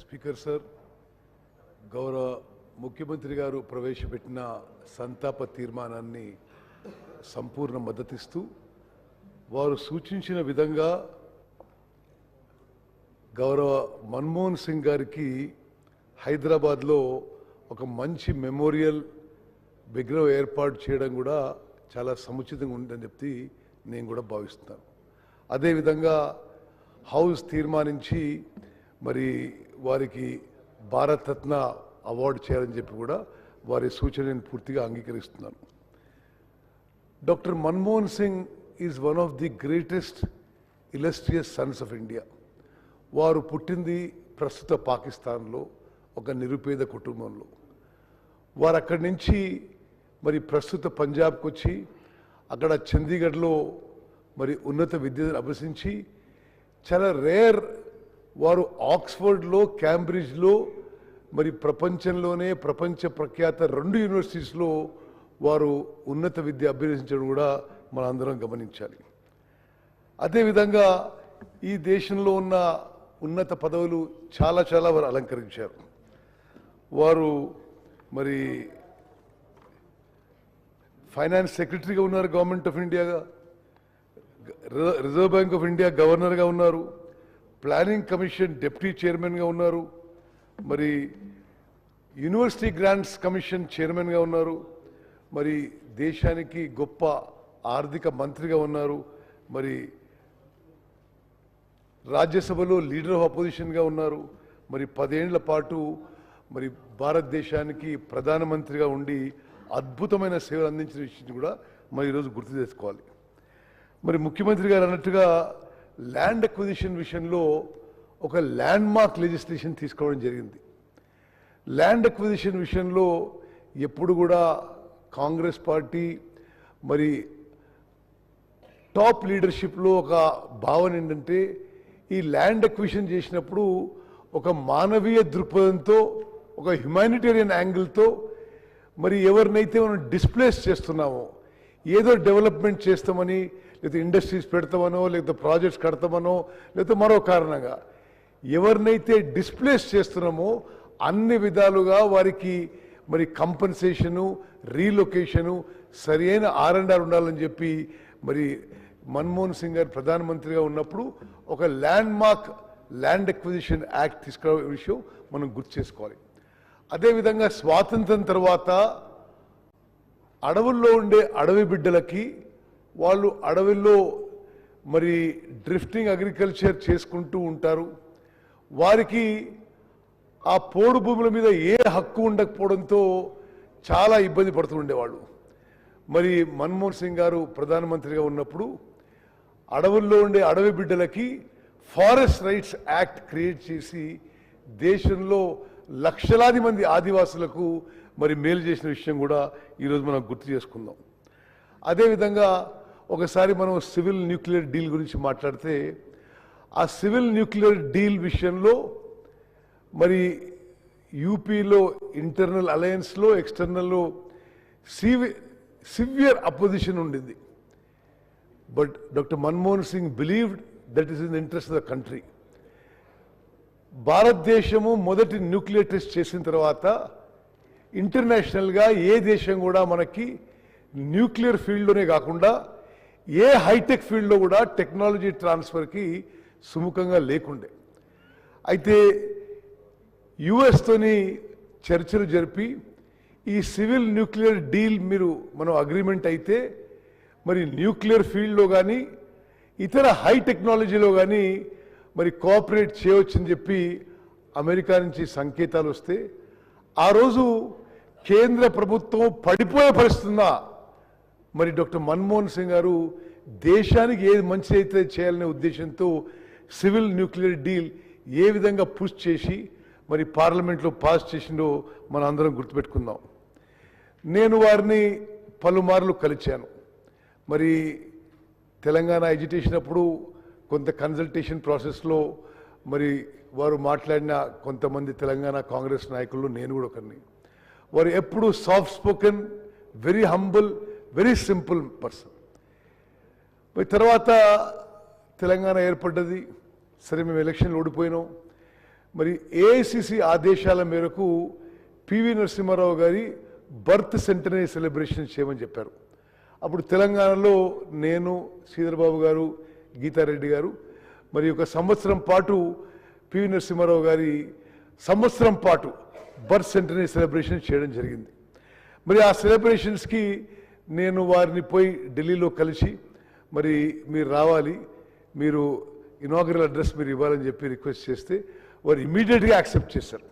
Speaker sir, గౌరవ ముఖ్యమంత్రి గారు ప్రవేశపెట్టిన సంతాప తీర్మానాన్ని సంపూర్ణ మద్దతిస్తూ వారు సూచించిన విధంగా గౌరవ మన్మోహన్ సింగ్ గారికి హైదరాబాద్లో ఒక మంచి మెమోరియల్ విగ్రహం ఏర్పాటు చేయడం కూడా చాలా సముచితంగా ఉందని చెప్పి నేను కూడా భావిస్తున్నాను. అదేవిధంగా హౌస్ తీర్మానించి మరి వారికి భారతరత్న అవార్డు చేయాలని చెప్పి కూడా వారి సూచనను పూర్తిగా అంగీకరిస్తున్నాను. Doctor Manmohan Singh is one of the greatest illustrious sons of India. వారు పుట్టింది ప్రస్తుత పాకిస్తాన్లో ఒక నిరుపేద కుటుంబంలో. వారు అక్కడి నుంచి మరి ప్రస్తుత పంజాబ్కి వచ్చి అక్కడ చండీగఢ్లో మరి ఉన్నత విద్యను అభ్యసించి చాలా రేర్ వారు ఆక్స్ఫర్డ్లో క్యాంబ్రిడ్జ్లో మరి ప్రపంచంలోనే ప్రపంచ ప్రఖ్యాత 2 యూనివర్సిటీస్లో వారు ఉన్నత విద్య అభ్యసించడం కూడా మనందరం గమనించాలి. అదేవిధంగా ఈ దేశంలో ఉన్న ఉన్నత పదవులు చాలా వారు అలంకరించారు. వారు మరి ఫైనాన్స్ సెక్రటరీగా ఉన్నారు గవర్నమెంట్ ఆఫ్ ఇండియాగా, రిజర్వ్ బ్యాంక్ ఆఫ్ ఇండియా గవర్నర్గా ఉన్నారు, ప్లానింగ్ కమిషన్ డిప్యూటీ చైర్మన్గా ఉన్నారు, మరి యూనివర్సిటీ గ్రాంట్స్ కమిషన్ చైర్మన్గా ఉన్నారు, మరి దేశానికి గొప్ప ఆర్థిక మంత్రిగా ఉన్నారు, మరి రాజ్యసభలో లీడర్ ఆఫ్ అపోజిషన్గా ఉన్నారు, మరి 10 ఏళ్ల పాటు మరి భారతదేశానికి ప్రధానమంత్రిగా ఉండి అద్భుతమైన సేవలు అందించిన విషయం కూడా మరి ఈరోజు గుర్తు చేసుకోవాలి. మరి ముఖ్యమంత్రి గారు అన్నట్టుగా ల్యాండ్ అక్విజిషన్ విషయంలో ఒక ల్యాండ్ మార్క్ లెజిస్లేషన్ తీసుకోవడం జరిగింది. ల్యాండ్ అక్విజిషన్ విషయంలో ఎప్పుడు కూడా కాంగ్రెస్ పార్టీ మరి టాప్ లీడర్షిప్లో ఒక భావన ఏంటంటే ఈ ల్యాండ్ అక్విజిషన్ చేసినప్పుడు ఒక మానవీయ దృక్పథంతో ఒక హ్యుమానిటేరియన్ యాంగిల్తో మరి ఎవరినైతే మనం డిస్ప్లేస్ చేస్తున్నామో, ఏదో డెవలప్మెంట్ చేస్తామని లేకపోతే ఇండస్ట్రీస్ పెడతామనో లేకపోతే ప్రాజెక్ట్స్ కడతామనో లేకపోతే మరో కారణంగా ఎవరినైతే డిస్ప్లేస్ చేస్తున్నామో అన్ని విధాలుగా వారికి మరి కంపెన్సేషను, రీలొకేషను, సరైన R&R ఉండాలని చెప్పి మరి మన్మోహన్ సింగ్ గారు ప్రధానమంత్రిగా ఉన్నప్పుడు ఒక ల్యాండ్ అక్విజిషన్ యాక్ట్ తీసుకునే విషయం మనం గుర్తు చేసుకోవాలి. అదేవిధంగా స్వాతంత్రం తర్వాత అడవుల్లో ఉండే అడవి బిడ్డలకి వాళ్ళు అడవుల్లో మరి డ్రిఫ్టింగ్ అగ్రికల్చర్ చేసుకుంటూ ఉంటారు. వారికి ఆ పోడు భూముల మీద ఏ హక్కు ఉండకపోవడంతో చాలా ఇబ్బంది పడుతూ ఉండేవాళ్ళు. మరి మన్మోహన్ సింగ్ గారు ప్రధానమంత్రిగా ఉన్నప్పుడు అడవుల్లో ఉండే అడవి బిడ్డలకి ఫారెస్ట్ రైట్స్ యాక్ట్ క్రియేట్ చేసి దేశంలో లక్షలాది మంది ఆదివాసులకు మరి మేలు చేసిన విషయం కూడా ఈరోజు మనం గుర్తు చేసుకుందాం. అదేవిధంగా ఒకసారి మనం సివిల్ న్యూక్లియర్ డీల్ గురించి మాట్లాడితే ఆ సివిల్ న్యూక్లియర్ డీల్ విషయంలో మరి యూపీలో ఇంటర్నల్ అలయన్స్లో ఎక్స్టర్నల్లో సివియర్ అపోజిషన్ ఉండింది. But doctor Manmohan Singh believed that is in the interest of the country. భారతదేశము మొదటి న్యూక్లియర్ టెస్ట్ చేసిన తర్వాత ఇంటర్నేషనల్గా ఏ దేశం కూడా మనకి న్యూక్లియర్ ఫీల్డ్లోనే కాకుండా ఏ హైటెక్ ఫీల్డ్లో కూడా టెక్నాలజీ ట్రాన్స్ఫర్కి సుముఖంగా లేకుండే. అయితే యుఎస్తోని చర్చలు జరిపి ఈ సివిల్ న్యూక్లియర్ డీల్ మనం అగ్రిమెంట్ అయితే మరి న్యూక్లియర్ ఫీల్డ్లో కానీ ఇతర హై టెక్నాలజీలో కానీ మరి కోఆపరేట్ చేయవచ్చని చెప్పి అమెరికా నుంచి సంకేతాలు వస్తే ఆ రోజు కేంద్ర ప్రభుత్వం పడిపోయే పరిస్థితుందా మరి డాక్టర్ మన్మోహన్ సింగ్ గారు దేశానికి ఏది మంచి అయితే చేయాలనే ఉద్దేశంతో సివిల్ న్యూక్లియర్ డీల్ ఏ విధంగా పుష్ చేసి మరి పార్లమెంట్లో పాస్ చేసిందో మనం అందరం గుర్తుపెట్టుకుందాం. నేను వారిని పలుమార్లు కలిశాను. మరి తెలంగాణ ఎడ్యుకేషన్ అప్పుడు కొంత కన్సల్టేషన్ ప్రాసెస్లో మరి వారు మాట్లాడిన కొంతమంది తెలంగాణ కాంగ్రెస్ నాయకుల్లో నేను కూడా ఒకరిని. వారు ఎప్పుడు soft spoken, very humble, very simple person. మరి తర్వాత తెలంగాణ ఏర్పడ్డది. సరే, మేము ఎలక్షన్లు ఓడిపోయినాం. మరి ఏఐసిసి ఆదేశాల మేరకు పివి నరసింహారావు గారి బర్త్ సెంటనరీ సెలబ్రేషన్ చేయమని చెప్పారు. అప్పుడు తెలంగాణలో నేను, శ్రీధర్ బాబు గారు, గీతారెడ్డి గారు మరి ఒక సంవత్సరం పాటు పివి నరసింహారావు గారి సంవత్సరం పాటు బర్త్ సెంటనరీ సెలబ్రేషన్ చేయడం జరిగింది. మరి ఆ సెలబ్రేషన్స్కి నేను వారిని పోయి ఢిల్లీలో కలిసి మరి మీరు రావాలి, మీరు ఇనాగరల్ అడ్రస్ మీరు ఇవ్వాలని చెప్పి రిక్వెస్ట్ చేస్తే వారు ఇమీడియట్గా యాక్సెప్ట్ చేశారు.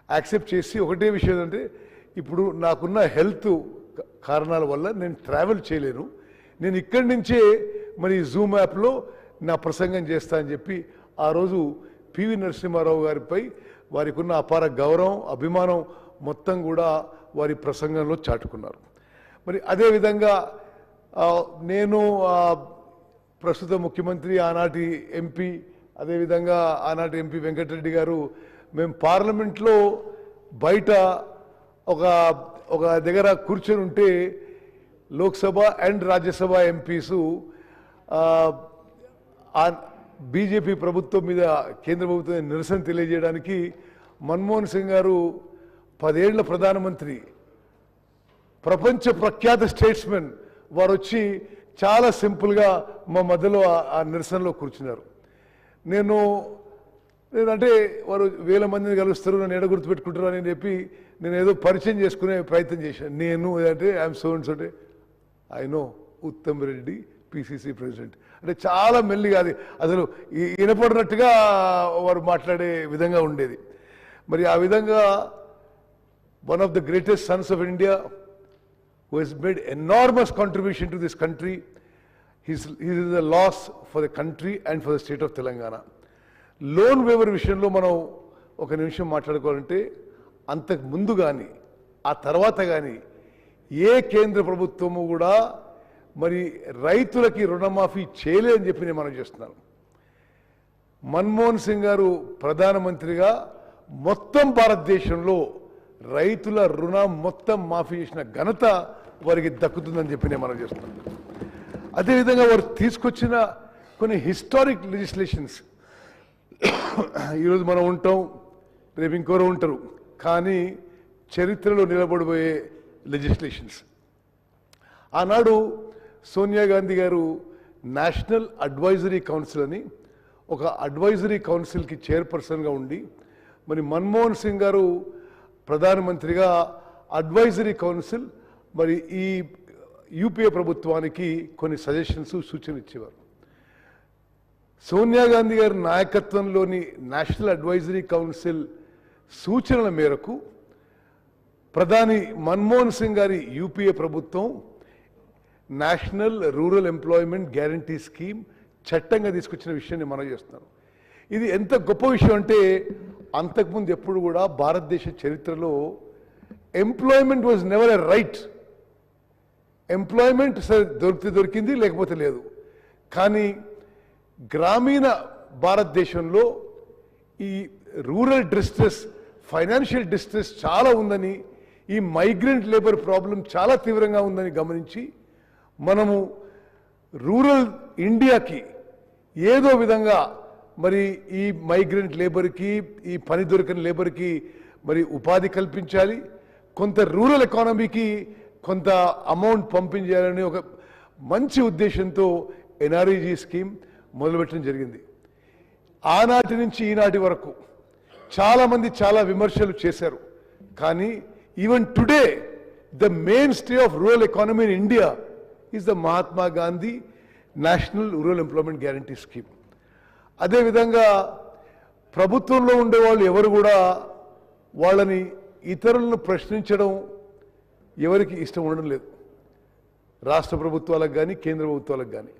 యాక్సెప్ట్ చేసి ఒకటే విషయం అంటే ఇప్పుడు నాకున్న హెల్త్ కారణాల వల్ల నేను ట్రావెల్ చేయలేను, నేను ఇక్కడి నుంచే మరి జూమ్ యాప్లో నా ప్రసంగం చేస్తా అని చెప్పి ఆ రోజు పివి నరసింహారావు గారిపై వారికి ఉన్న అపార గౌరవం, అభిమానం మొత్తం కూడా వారి ప్రసంగంలో చాటుకున్నారు. మరి అదేవిధంగా నేను ప్రస్తుత ముఖ్యమంత్రి, ఆనాటి ఎంపీ, అదేవిధంగా ఆనాటి ఎంపీ వెంకటరెడ్డి గారు మేము పార్లమెంట్లో బయట ఒక దగ్గర కూర్చొని ఉంటే లోక్సభ అండ్ రాజ్యసభ ఎంపీసు బీజేపీ ప్రభుత్వం మీద, కేంద్ర ప్రభుత్వం మీద నిరసన తెలియజేయడానికి మన్మోహన్ సింగ్ గారు 10 ఏళ్ల ప్రధానమంత్రి, ప్రపంచ ప్రఖ్యాత స్టేట్స్మెన్ వారు వచ్చి చాలా సింపుల్గా మా మధ్యలో ఆ నిరసనలో కూర్చున్నారు. నేనంటే వారు 1000 మందిని కలుస్తారు, నన్ను ఎడ గుర్తుపెట్టుకుంటారు అని చెప్పి నేను ఏదో పరిచయం చేసుకునే ప్రయత్నం చేశాను. నేను అంటే ఐఎమ్ సో అండ్ సో, అంటే I know Uttam Reddy PCC president, అంటే చాలా మెల్లిగా అది అసలు వినపడినట్టుగా వారు మాట్లాడే విధంగా ఉండేది. మరి ఆ విధంగా one of the greatest sons of India who has made enormous contribution to this country, he is a loss for the country and for the state of Telangana. Loan waiver విషయంలో మనం ఒక నిమిషం మాట్లాడుకోవాలంటే అంతకు ముందు కానీ ఆ తర్వాత కానీ ఏ కేంద్ర ప్రభుత్వము కూడా మరి రైతులకి రుణమాఫీ చేయలేదని చెప్పి నేను మనం చేస్తున్నాను. మన్మోహన్ సింగ్ గారు ప్రధానమంత్రిగా మొత్తం భారతదేశంలో రైతుల రుణం మొత్తం మాఫీ చేసిన ఘనత వారికి దక్కుతుందని చెప్పి నేను మనం చేస్తున్నాను. అదేవిధంగా వారు తీసుకొచ్చిన కొన్ని హిస్టారిక్ లెజిస్లేషన్స్, ఈరోజు మనం ఉంటాం, రేపు ఇంకోరు ఉంటారు, కానీ చరిత్రలో నిలబడిపోయే లెజిస్లేషన్స్. ఆనాడు సోనియా గాంధీ గారు నేషనల్ అడ్వైజరీ కౌన్సిల్ అని ఒక అడ్వైజరీ కౌన్సిల్కి చైర్పర్సన్గా ఉండి, మరి మన్మోహన్ సింగ్ గారు ప్రధానమంత్రిగా అడ్వైజరీ కౌన్సిల్ మరి ఈ యూపీఏ ప్రభుత్వానికి కొన్ని సజెషన్స్, సూచనలు ఇచ్చేవారు. సోనియా గాంధీ గారి నాయకత్వంలోని నేషనల్ అడ్వైజరీ కౌన్సిల్ సూచనల మేరకు ప్రధాని మన్మోహన్ సింగ్ గారి యూపీఏ ప్రభుత్వం national rural employment guarantee scheme చట్టంగా తీసుకొచ్చిన విషయాన్ని మనం చేస్తున్నాం. ఇది ఎంత గొప్ప విషయం అంటే అంతకుముందు ఎప్పుడు కూడా భారతదేశ చరిత్రలో employment was never a right. Employment సరే దొరికితే దొరికింది, లేకపోతే లేదు. కానీ గ్రామీణ భారతదేశంలో ఈ రూరల్ డిస్ట్రెస్, ఫైనాన్షియల్ డిస్ట్రెస్ చాలా ఉందని, ఈ మైగ్రెంట్ లేబర్ ప్రాబ్లం చాలా తీవ్రంగా ఉందని గమనించి మనము రూరల్ ఇండియాకి ఏదో విధంగా మరి ఈ మైగ్రెంట్ లేబర్కి, ఈ పని దొరికిన లేబర్కి మరి ఉపాధి కల్పించాలి, కొంత రూరల్ ఎకానమీకి కొంత అమౌంట్ పంపించాలని ఒక మంచి ఉద్దేశంతో ఎన్ఆర్ఈజీ స్కీమ్ మొదలుపెట్టడం జరిగింది. ఆనాటి నుంచి ఈనాటి వరకు చాలామంది చాలా విమర్శలు చేశారు. కానీ even today the main stay of rural economy in India is the Mahatma Gandhi national rural employment guarantee scheme. అదేవిధంగా ప్రభుత్వంలో ఉండేవాళ్ళు ఎవరు కూడా వాళ్ళని ఇతరులను ప్రశ్నించడం ఎవరికి ఇష్టం ఉండడం లేదు, రాష్ట్ర ప్రభుత్వాలకు కానీ కేంద్ర ప్రభుత్వాలకు కానీ.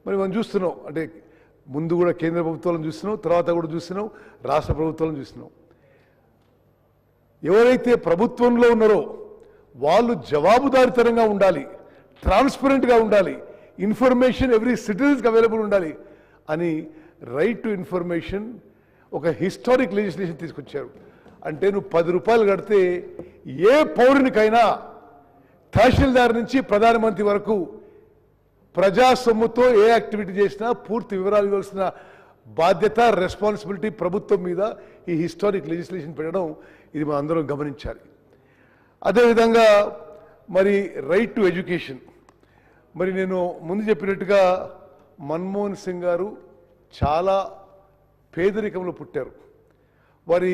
మరి మనం చూస్తున్నాం, అంటే ముందు కూడా కేంద్ర ప్రభుత్వాలను చూస్తున్నాం, తర్వాత కూడా చూస్తున్నాం, రాష్ట్ర ప్రభుత్వాలను చూస్తున్నాం. ఎవరైతే ప్రభుత్వంలో ఉన్నారో వాళ్ళు జవాబుదారితనంగా ఉండాలి, ట్రాన్స్పరెంట్గా ఉండాలి, ఇన్ఫర్మేషన్ ఎవ్రీ సిటిజన్స్కి అవైలబుల్ ఉండాలి అని రైట్ టు ఇన్ఫర్మేషన్ ఒక హిస్టారిక్ లెజిస్లేషన్ తీసుకొచ్చారు. అంటే నువ్వు 10 రూపాయలు కడితే ఏ పౌరునికైనా తహసీల్దార్ నుంచి ప్రధానమంత్రి వరకు ప్రజా సొమ్ముతో ఏ యాక్టివిటీ చేసినా పూర్తి వివరాలు ఇవ్వాల్సిన బాధ్యత రెస్పాన్సిబిలిటీ ప్రభుత్వం మీద ఈ హిస్టారిక్ లెజిస్లేషన్ పెట్టడం ఇది మనం అందరం గమనించాలి. అదేవిధంగా మరి రైట్ టు ఎడ్యుకేషన్, మరి నేను ముందు చెప్పినట్టుగా మన్మోహన్ సింగ్ గారు చాలా పేదరికంలో పుట్టారు. వారి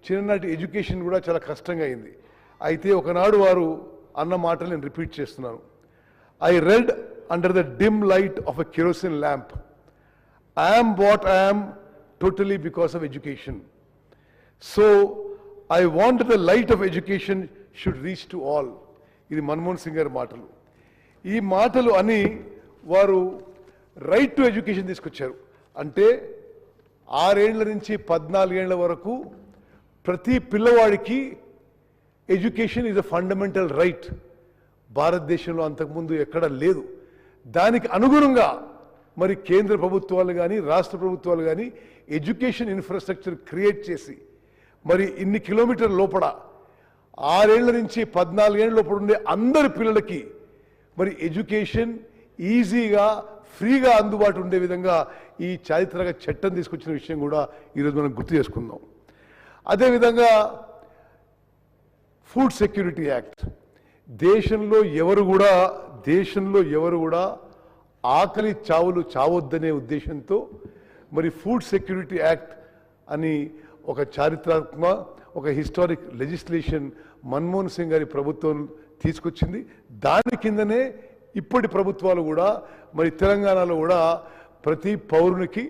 చిన్ననాటి ఎడ్యుకేషన్ కూడా చాలా కష్టంగా అయింది. అయితే ఒకనాడు వారు అన్న మాటలు నేను రిపీట్ చేస్తున్నాను. I read under the dim light of a kerosene lamp. I am what I am totally because of education. So I want the light of education should reach to all. ఇది మన్మోహన్ సింగ్ గారి మాటలు. ఈ మాటలు అని వారు right to education తీసుకొచ్చారు. అంటే 6 ఏళ్ల నుంచి 14 ఏళ్ల వరకు ప్రతి పిల్లవాడికి education is a fundamental right. భారతదేశంలో అంతకుముందు ఎక్కడ లేదు. దానికి అనుగుణంగా మరి కేంద్ర ప్రభుత్వాలు కానీ రాష్ట్ర ప్రభుత్వాలు కానీ ఎడ్యుకేషన్ ఇన్ఫ్రాస్ట్రక్చర్ క్రియేట్ చేసి మరి ఇన్ని కిలోమీటర్ల లోపల 6 ఏళ్ల నుంచి 14 ఏళ్ల లోపల ఉండే అందరి పిల్లలకి మరి ఎడ్యుకేషన్ ఈజీగా ఫ్రీగా అందుబాటు ఉండే విధంగా ఈ చారిత్రక చట్టం తీసుకొచ్చిన విషయం కూడా ఈరోజు మనం గుర్తు చేసుకుందాం. అదేవిధంగా ఫుడ్ సెక్యూరిటీ యాక్ట్. దేశంలో ఎవరు కూడా ఆకలి చావులు చావొద్దనే ఉద్దేశంతో మరి ఫుడ్ సెక్యూరిటీ యాక్ట్ అని ఒక చారిత్రాత్మక ఒక హిస్టారిక్ లెజిస్లేషన్ మన్మోహన్ సింగ్ గారి ప్రభుత్వం తీసుకొచ్చింది. దాని కిందనే ఇప్పటి ప్రభుత్వాలు కూడా మరి తెలంగాణలో కూడా ప్రతి పౌరునికి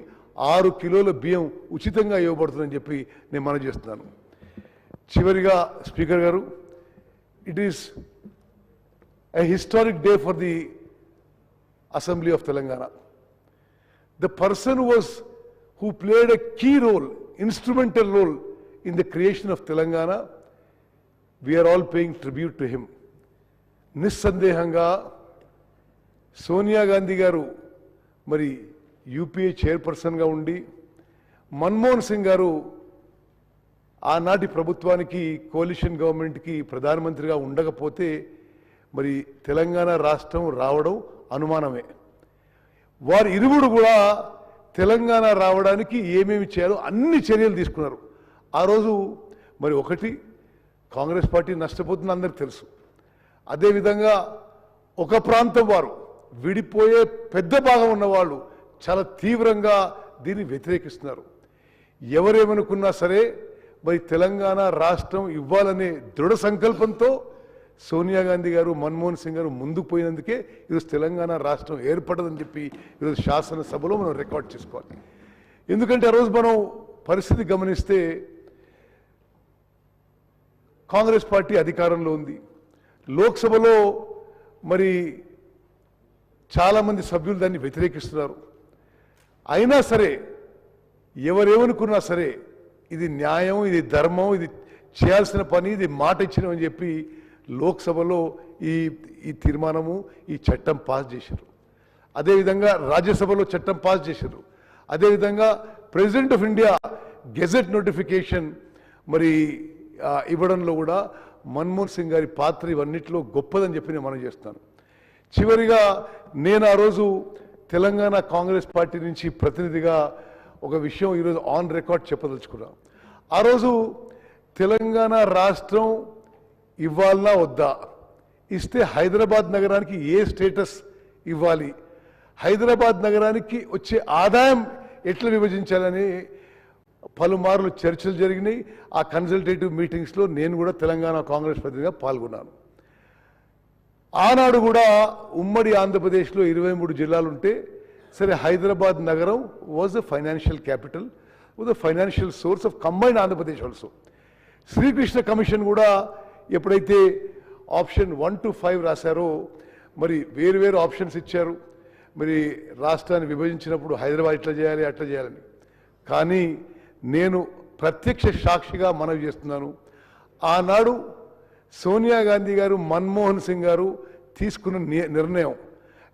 6 కిలోల బియ్యం ఉచితంగా ఇవ్వబడుతుందని చెప్పి నేను మనవి చేస్తున్నాను. చివరిగా స్పీకర్ గారు, it is a historic day for the assembly of Telangana. The person who played a key role, instrumental role in the creation of Telangana, we are all paying tribute to him. నిస్సందేహంగా సోనియా గాంధీ గారు మరి UPA చైర్పర్సన్గా ఉండి, మన్మోహన్ సింగ్ గారు ఆనాటి ప్రభుత్వానికి కోalition గవర్నమెంట్కి ప్రధానమంత్రిగా ఉండకపోతే మరి తెలంగాణ రాష్ట్రం రావడం అనుమానమే. వారు ఇరువురు కూడా తెలంగాణ రావడానికి ఏమేమి చేయాలో అన్ని చర్యలు తీసుకున్నారు. ఆ రోజు మరి ఒకటి కాంగ్రెస్ పార్టీ నష్టపోతుంది అందరికి తెలుసు. అదేవిధంగా ఒక ప్రాంతం వారు విడిపోయే పెద్ద భాగం ఉన్నవాళ్ళు చాలా తీవ్రంగా దీన్ని వ్యతిరేకిస్తున్నారు. ఎవరేమనుకున్నా సరే మరి తెలంగాణ రాష్ట్రం ఇవ్వాలనే దృఢ సంకల్పంతో సోనియా గాంధీ గారు మన్మోహన్ సింగ్ గారు ముందుకు పోయినందుకే ఈరోజు తెలంగాణ రాష్ట్రం ఏర్పడదని చెప్పి ఈరోజు శాసనసభలో మనం రికార్డ్ చేసుకోవాలి. ఎందుకంటే ఆ రోజు మనం పరిస్థితి గమనిస్తే కాంగ్రెస్ పార్టీ అధికారంలో ఉంది. లోక్సభలో మరి చాలామంది సభ్యులు దాన్ని వ్యతిరేకిస్తున్నారు. అయినా సరే ఎవరేమనుకున్నా సరే ఇది న్యాయం, ఇది ధర్మం, ఇది చేయాల్సిన పని, ఇది మాట ఇచ్చినామని చెప్పి లోక్సభలో ఈ తీర్మానము ఈ చట్టం పాస్ చేశారు. అదేవిధంగా రాజ్యసభలో చట్టం పాస్ చేశారు. అదేవిధంగా president of India gazette notification మరి ఇవ్వడంలో కూడా మన్మోహన్ సింగ్ గారి పాత్ర ఇవన్నిటిలో గొప్పదని చెప్పి నేను మనం చేస్తాను. చివరిగా నేను ఆ రోజు తెలంగాణ కాంగ్రెస్ పార్టీ నుంచి ప్రతినిధిగా ఒక విషయం ఈరోజు ఆన్ రికార్డ్ చెప్పదలుచుకున్నాను. ఆ రోజు తెలంగాణ రాష్ట్రం ఇవ్వాలనా వద్దా, ఇస్తే హైదరాబాద్ నగరానికి ఏ స్టేటస్ ఇవ్వాలి, హైదరాబాద్ నగరానికి వచ్చే ఆదాయం ఎట్లా విభజించాలని పలుమార్లు చర్చలు జరిగినాయి. ఆ కన్సల్టేటివ్ మీటింగ్స్లో నేను కూడా తెలంగాణ కాంగ్రెస్ ప్రతినిధిగా పాల్గొన్నాను. ఆనాడు కూడా ఉమ్మడి ఆంధ్రప్రదేశ్లో 23 జిల్లాలు ఉంటే సరే హైదరాబాద్ నగరం was the financial capital, was the financial source of combined Andhra Pradesh also. Srikrishna commission కూడా ఎప్పుడైతే ఆప్షన్ 1 to 5 రాశారో మరి వేరు ఆప్షన్స్ ఇచ్చారు. మరి రాష్ట్రాన్ని విభజించినప్పుడు హైదరాబాద్ ఇట్లా చేయాలి అట్లా చేయాలని. కానీ నేను ప్రత్యక్ష సాక్షిగా మనవి చేస్తున్నాను, ఆనాడు సోనియా గాంధీ గారు మన్మోహన్ సింగ్ గారు తీసుకున్న నిర్ణయం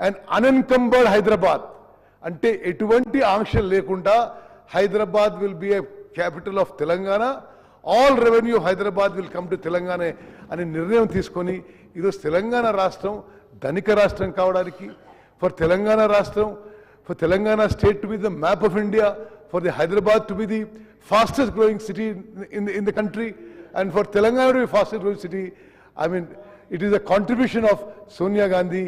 అండ్ అన్ఎన్కంబర్డ్ హైదరాబాద్ అంటే ఎటువంటి ఆంక్షలు లేకుండా Hyderabad will be A capital of Telangana, all revenue Hyderabad will come to Telangana అనే నిర్ణయం తీసుకొని ఈరోజు తెలంగాణ రాష్ట్రం ధనిక రాష్ట్రం కావడానికి, ఫర్ తెలంగాణ రాష్ట్రం, for Telangana state to be the map of India, for the Hyderabad to be the fastest growing city in the country, and for Telangana to be fastest growing city. I mean, it is a contribution of Sonia Gandhi.